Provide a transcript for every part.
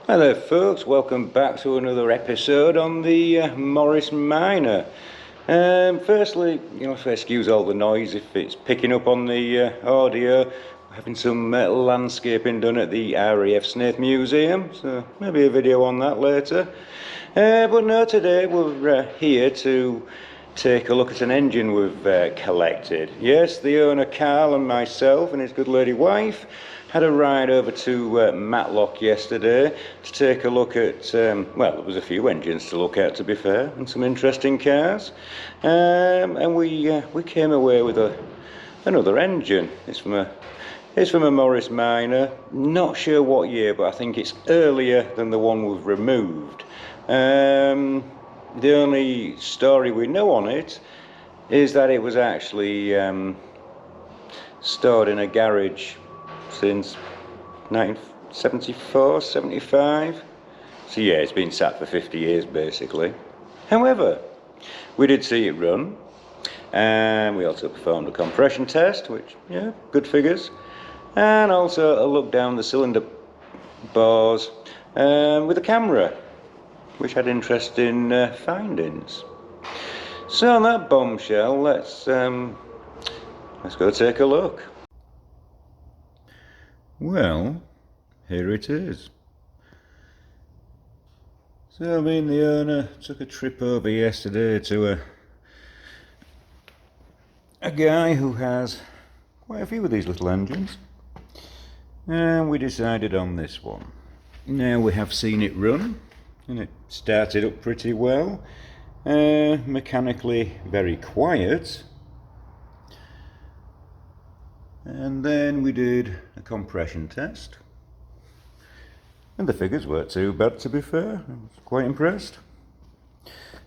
Hi there folks, welcome back to another episode on the Morris Minor. Firstly, excuse all the noise if it's picking up on the audio. We're having some landscaping done at the RAF Snaith Museum, so maybe a video on that later. But no, today we're here to take a look at an engine we've collected. Yes, the owner Carl and myself and his good lady wife had a ride over to Matlock yesterday to take a look at, well, there was a few engines to look at, to be fair, and some interesting cars. And we came away with another engine. It's from a Morris Minor. Not sure what year, but I think it's earlier than the one we've removed. The only story we know on it is that it was actually stored in a garage since 1974, 75. So yeah, it's been sat for 50 years basically. However, we did see it run, and we also performed a compression test, which, yeah, good figures, and also a look down the cylinder bores with a camera, which had interesting findings. So on that bombshell, let's go take a look. Well, here it is. So me and the owner took a trip over yesterday to a guy who has quite a few of these little engines, and we decided on this one. Now we have seen it run, and it started up pretty well, mechanically very quiet. And then we did a compression test, and the figures weren't too bad, to be fair. I was quite impressed.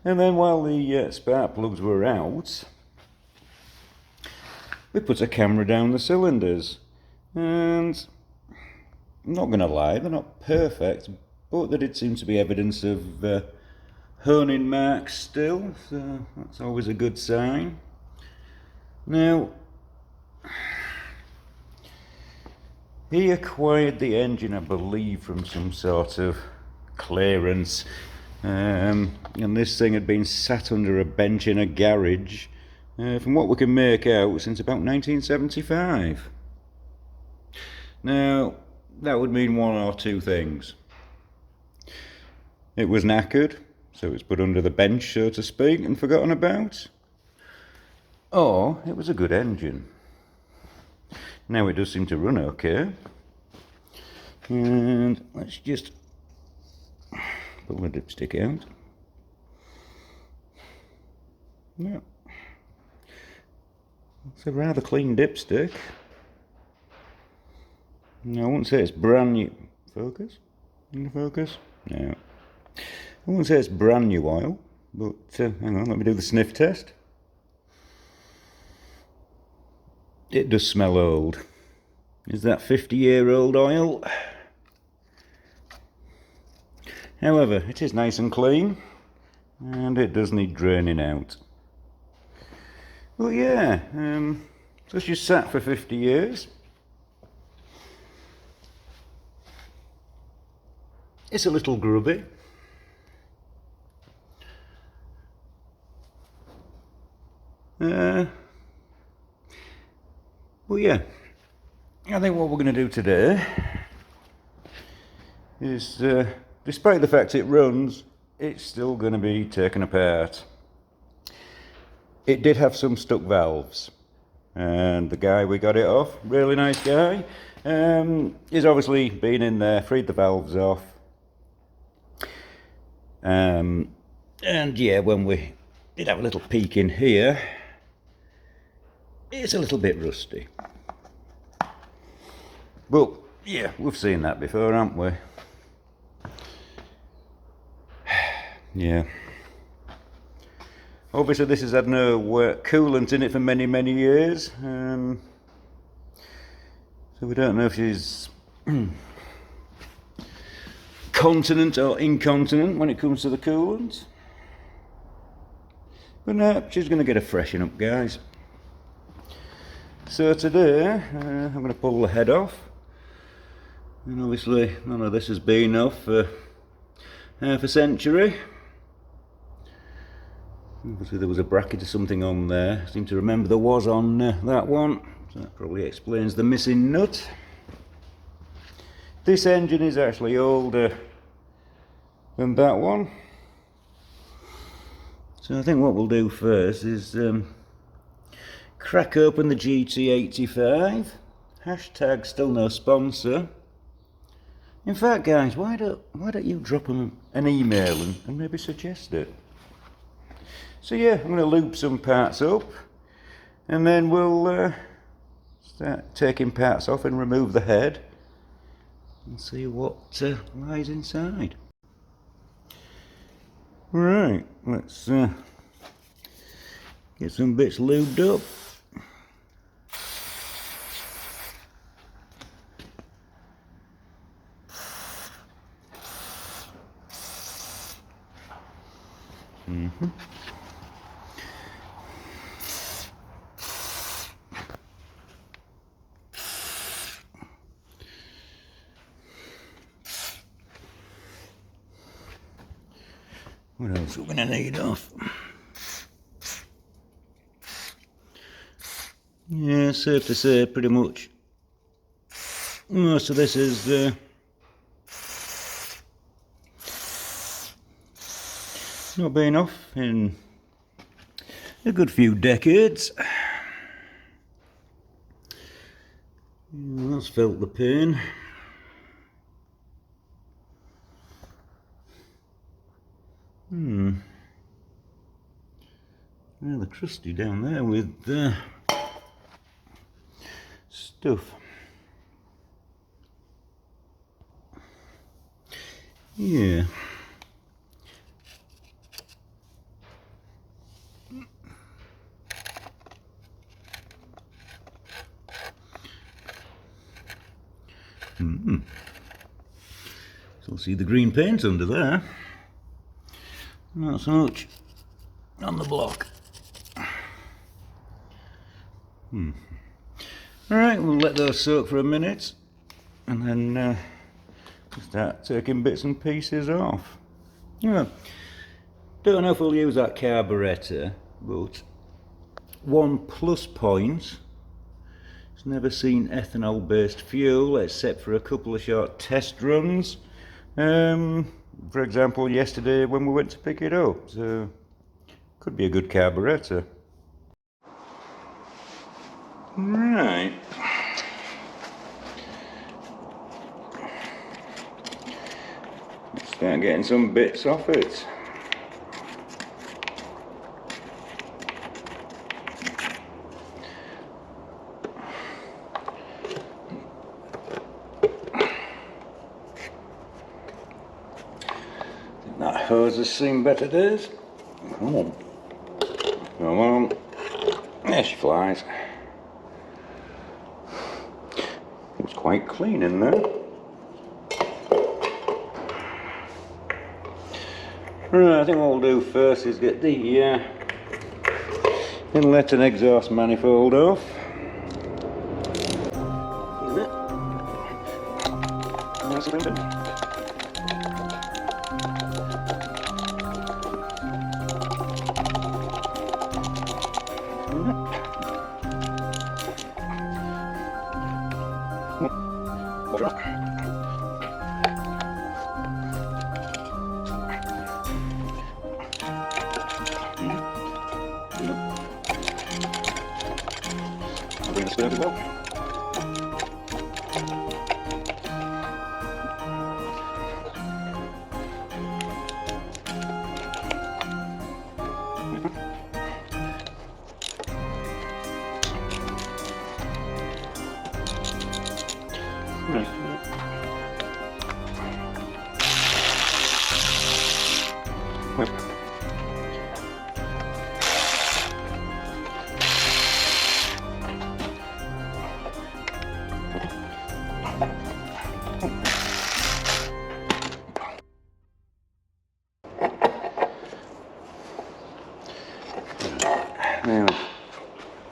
And then while the spark plugs were out, we put a camera down the cylinders, and I'm not going to lie, they're not perfect, but there did seem to be evidence of honing marks still, so that's always a good sign. Now, he acquired the engine, I believe, from some sort of clearance, and this thing had been sat under a bench in a garage, from what we can make out, since about 1975. Now, that would mean one or two things. It was knackered, so it's put under the bench, so to speak, and forgotten about. Or it was a good engine. Now it does seem to run okay. And let's just pull the dipstick out. Yeah. It's a rather clean dipstick. No, I wouldn't say it's brand new. Focus? In the focus? No. I wouldn't say it's brand new oil, but hang on, let me do the sniff test. It does smell old. Is that 50-year-old oil? However, it is nice and clean, and it does need draining out. Well, yeah, so she's sat for 50 years. It's a little grubby. Well, yeah, I think what we're going to do today is, despite the fact it runs, it's still going to be taken apart. It did have some stuck valves, and the guy we got it off, really nice guy, he's obviously been in there, freed the valves off, and yeah, when we did have a little peek in here, it's a little bit rusty. But yeah, we've seen that before, haven't we? Yeah. Obviously this has had no coolant in it for many, many years. So we don't know if she's continent or incontinent when it comes to the coolant. But no, she's going to get a freshen up, guys. So today, I'm going to pull the head off, And obviously none of this has been off for half a century. Obviously there was a bracket or something on there. I seem to remember there was on that one. So that probably explains the missing nut. This engine is actually older than that one. So I think what we'll do first is crack open the GT85. Hashtag still no sponsor. In fact, guys, why don't you drop them an email and maybe suggest it? So yeah, I'm going to loop some parts up, and then we'll start taking parts off and remove the head and see what lies inside. Right, let's get some bits lubed up. What else are we going to need off? Yeah, safe to say pretty much most of this is not been off in a good few decades. That's felt the pain. Rather crusty down there with stuff. Yeah. Still see the green paint under there. Not so much on the block. Alright, we'll let those soak for a minute and then start taking bits and pieces off. Yeah. Don't know if we'll use that carburettor, but one plus point, it's never seen ethanol based fuel except for a couple of short test runs. For example, yesterday when we went to pick it up, so could be a good carburettor. Right. Let's start getting some bits off it. That hose has seen better days. Come on. Come on. There she flies. It's quite clean in there. Right, I think what we'll do first is get the inlet and exhaust manifold off. Bring the spare as well.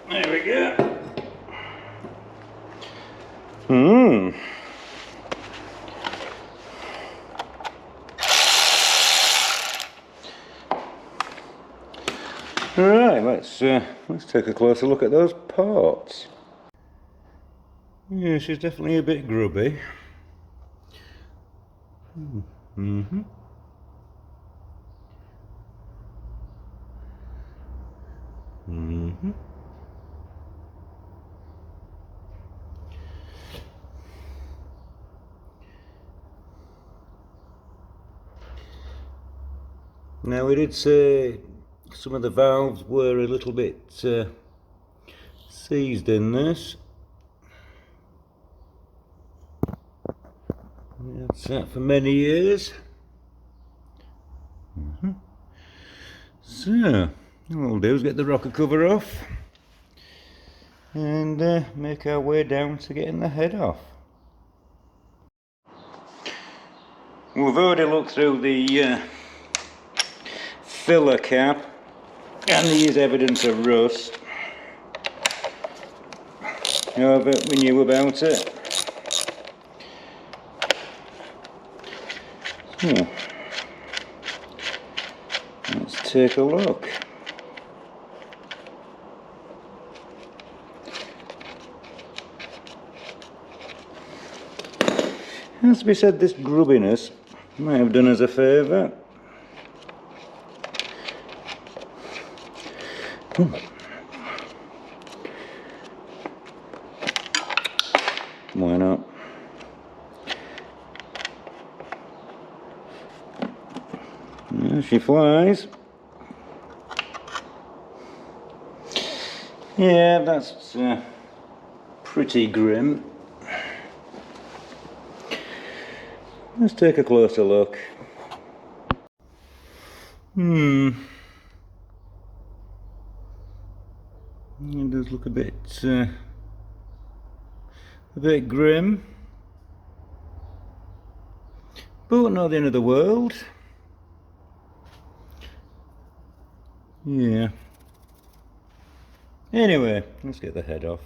There we go. Right, let's take a closer look at those ports. Yeah, she's definitely a bit grubby. Mm-hmm. Mm-hmm. Now we did say some of the valves were a little bit seized in this. That's that for many years. So, what we'll do is get the rocker cover off and make our way down to getting the head off. We've already looked through the filler cap, and there is evidence of rust. However, we knew about it. So, let's take a look. Has to be said, this grubbiness might have done us a favour. Why not? There she flies. Yeah, that's pretty grim. Let's take a closer look. It does look a bit grim, but not the end of the world. Yeah. Anyway, let's get the head off.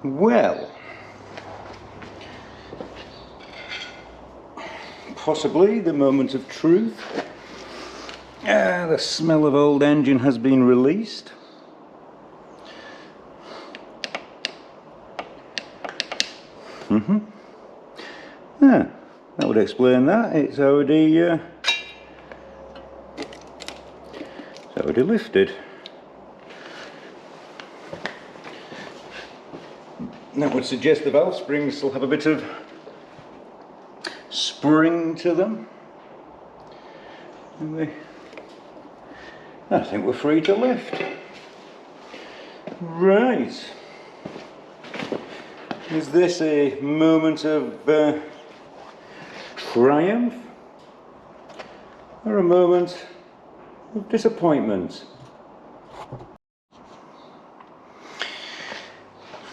Well, possibly the moment of truth. The smell of old engine has been released. That would explain that. It's already lifted. That would suggest the valve springs still have a bit of spring to them. I think we're free to lift. Right. Is this a moment of triumph or a moment of disappointment?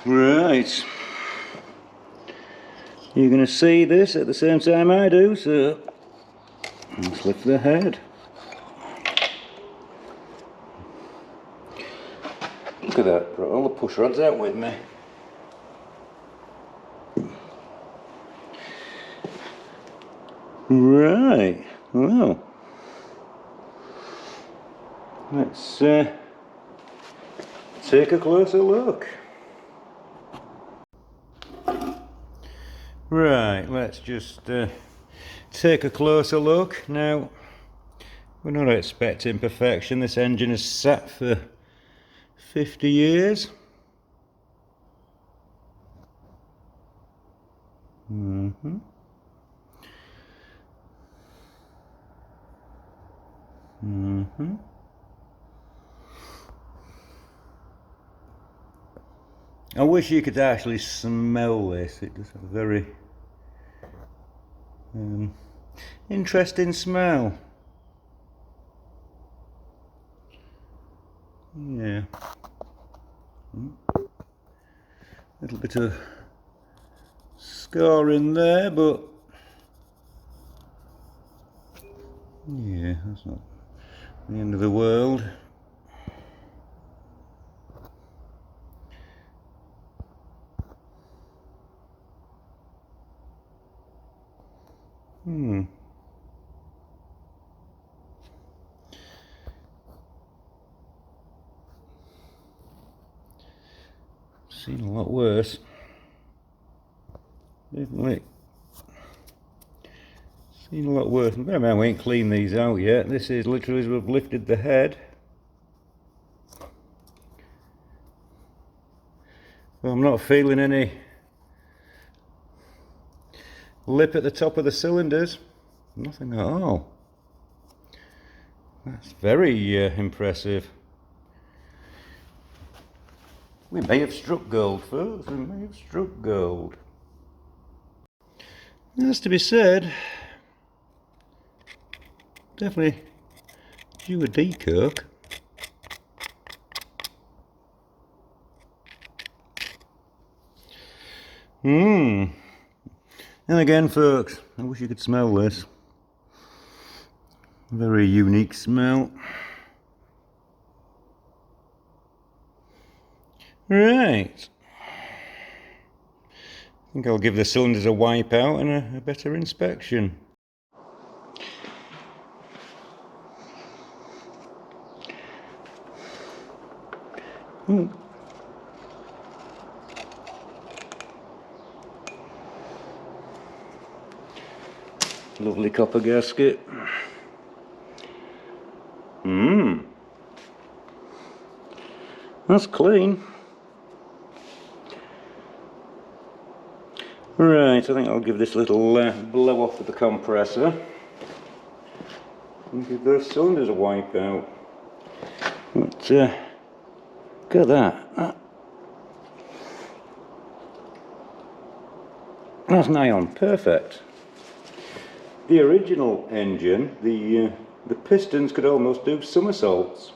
Right. You're going to see this at the same time I do, so let's lift the head. Look at that, brought all the push rods out with me. Right, well, let's take a closer look. Right, let's just take a closer look. Now, we're not expecting perfection. This engine has sat for 50 years. I wish you could actually smell this. It does have a very interesting smell. Yeah. A little bit of scar in there, but yeah, that's not the end of the world. Seen a lot worse. Definitely seen a lot worse. Bear in mind we ain't cleaned these out yet. This is literally as we've lifted the head. Well, I'm not feeling any lip at the top of the cylinders. Nothing at all. That's very impressive. We may have struck gold, folks. We may have struck gold. As to be said, definitely due a decoke. And again, folks, I wish you could smell this. Very unique smell. Right. I think I'll give the cylinders a wipe out and a better inspection. Lovely copper gasket. That's clean. Right, I think I'll give this a little blow off with the compressor and give those cylinders a wipe out. But, look at that. That's nigh on perfect. The original engine, the pistons could almost do somersaults.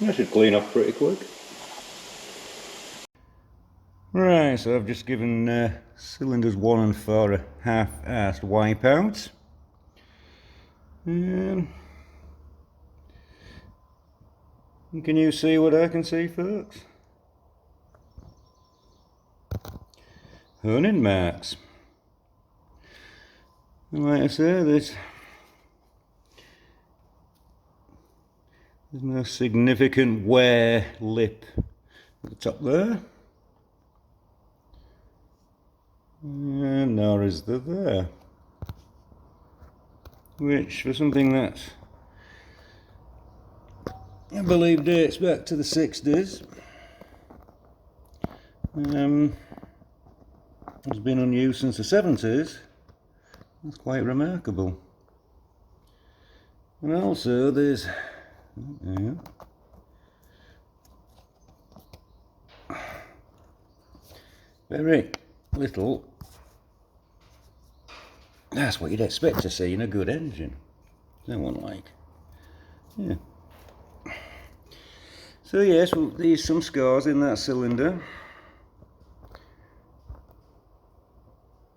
That should clean off pretty quick. Right, so I've just given cylinders 1 and 4 a half-assed wipe out. Can you see what I can see, folks? Honing marks. And like I say, there's no significant wear lip at the top there. And nor is there. Which, for something that I believe dates back to the 60s, has been unused since the 70s. That's quite remarkable. And also there's very little. That's what you'd expect to see in a good engine. No one like. Yeah. So yes, well, there's some scars in that cylinder.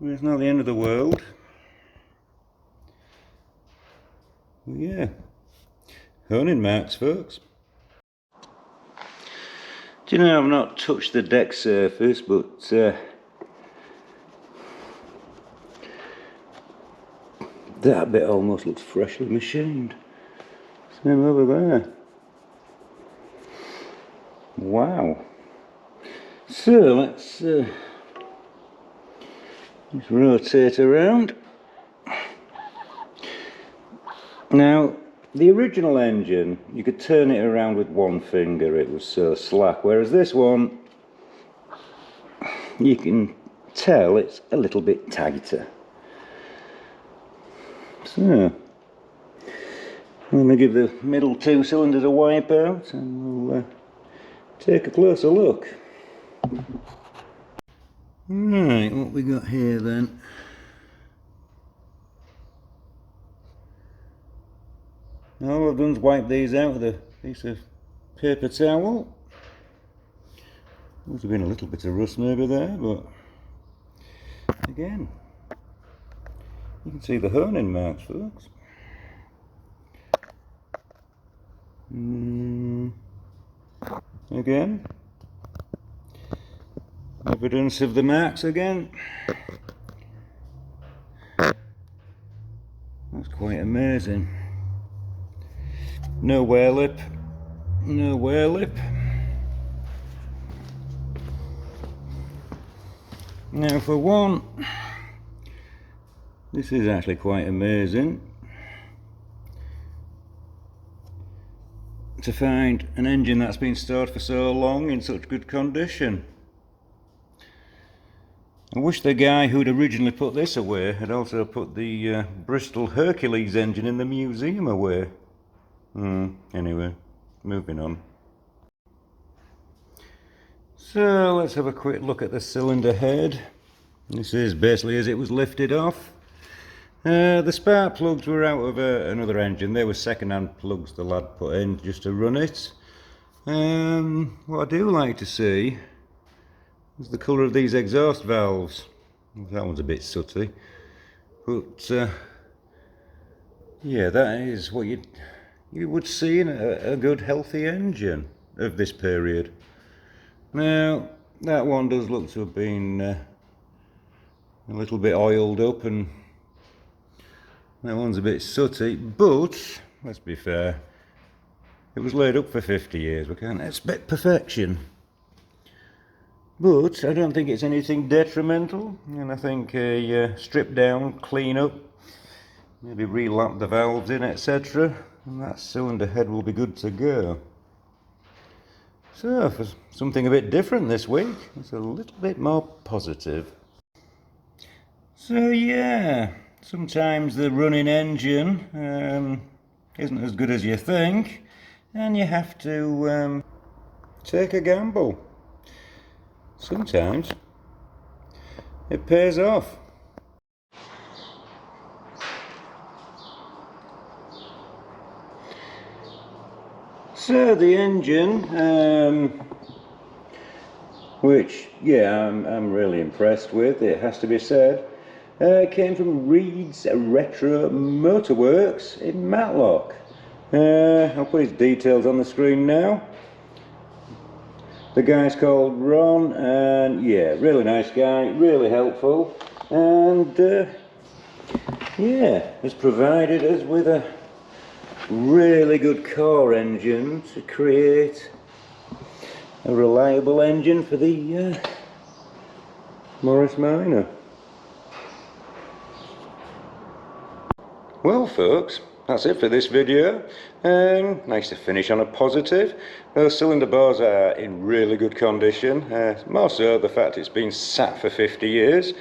It's not the end of the world. Well, yeah. Honing marks, folks. Do you know, I've not touched the deck surface, but that bit almost looks freshly machined. Same over there. Wow. So let's rotate around. Now, the original engine, you could turn it around with one finger, it was so slack, whereas this one, you can tell it's a little bit tighter. So, let me give the middle two cylinders a wipe out and we'll take a closer look. Right, what we got here then? All I've done is wipe these out with a piece of paper towel. Must have been a little bit of rust maybe there, but again, you can see the honing marks, folks. Again, evidence of the marks again. That's quite amazing. No wear lip, no wear lip. Now for one, this is actually quite amazing to find an engine that's been stored for so long in such good condition. I wish the guy who'd originally put this away had also put the Bristol Hercules engine in the museum away. Anyway, moving on. So let's have a quick look at the cylinder head. This is basically as it was lifted off. The spark plugs were out of another engine. They were second-hand plugs the lad put in just to run it. What I do like to see is the colour of these exhaust valves. That one's a bit sooty, but yeah, that is what you would see in a good healthy engine of this period. Now that one does look to have been a little bit oiled up, and that one's a bit sooty, but let's be fair, it was laid up for 50 years, we can't expect perfection. But I don't think it's anything detrimental, and I think a strip down, clean up, maybe relap the valves in, etc., and that cylinder head will be good to go. So, for something a bit different this week, it's a little bit more positive. So yeah, sometimes the running engine isn't as good as you think, and you have to take a gamble. Sometimes it pays off. So the engine, which yeah, I'm really impressed with, it has to be said, came from Reed's Retro Motorworks in Matlock. I'll put his details on the screen now. The guy's called Ron, and yeah, really nice guy, really helpful, and yeah, has provided us with a really good core engine to create a reliable engine for the Morris Minor. Well folks, that's it for this video. Nice to finish on a positive. Those cylinder bars are in really good condition, more so the fact it's been sat for 50 years.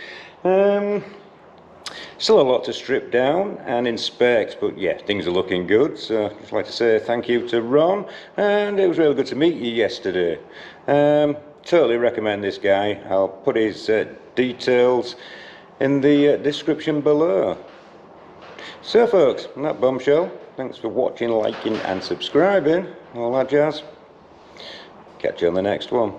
Still a lot to strip down and inspect, but yeah, things are looking good. So I'd just like to say thank you to Ron, and it was really good to meet you yesterday. Totally recommend this guy. I'll put his details in the description below. So folks, on that bombshell, thanks for watching, liking and subscribing, all that jazz. Catch you on the next one.